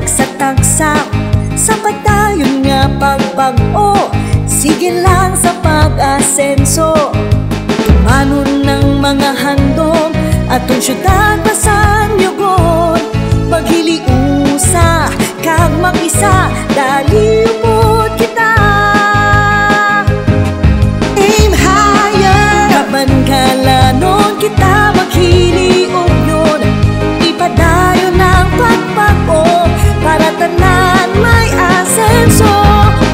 sa tagsa, sa padayon nga pagbag-o, sige lang sa pag-asenso. Tumanon ng mga handom atong syudad basan yugon, paghiliusa kag mag-isa dali upod kita. Aim higher, kaban kalanon kita maghiliog yun, ipadayon ng pagpag-o para tanan may asenso.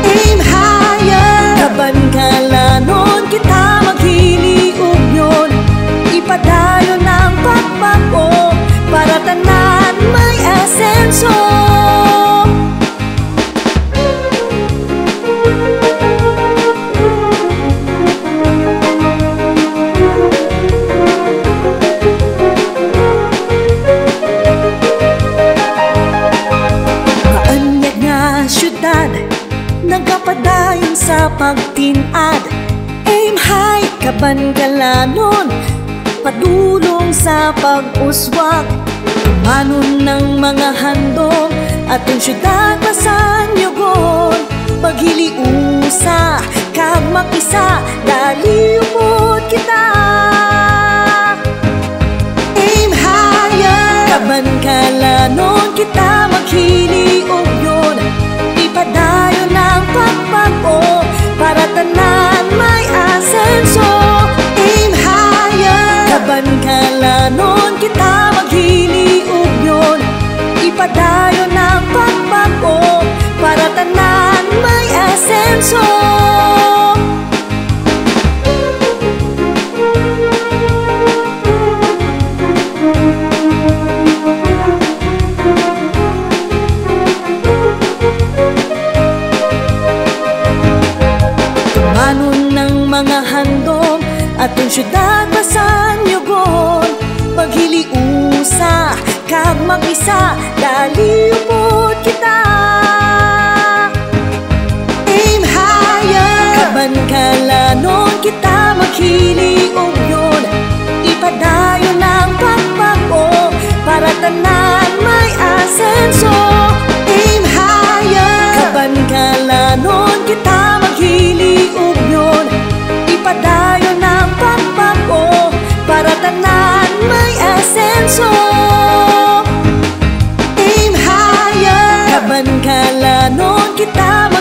Aim higher, kaban kalanon kita maghiliog yun, ipadayon ng pagpag-o para tanan may asenso. Maanyag nga syudad, nagapadayon sa pagtinad. Aim high, kaban kalanon, padulong sa pag-uswag. Tumanon ng mga handom atong syudad basan yugon, paghiliusa kag mag-isa dali upod kita. Aim higher, kaban kalanon kita maghiliog yun, ipadayon ng pagpag-o para tanan may asenso. Aim higher, kaban kalanon kita maghiliog yun, ipadayon ng pagpag-o para tanan may asenso. Tumanon ng mga handom atong syudad basan yugon, paghiliusa kag mag-isa dali upod kita. Aim higher, kaban kalanon kita maghiliog yun, ipadayon ng pagpag-o para tanan may asenso. Aim higher, kaban kalanon kita maghiliog yun, ipadayon ng pagpag-o para tanan may asenso. Aim higher, kaban kalanon kita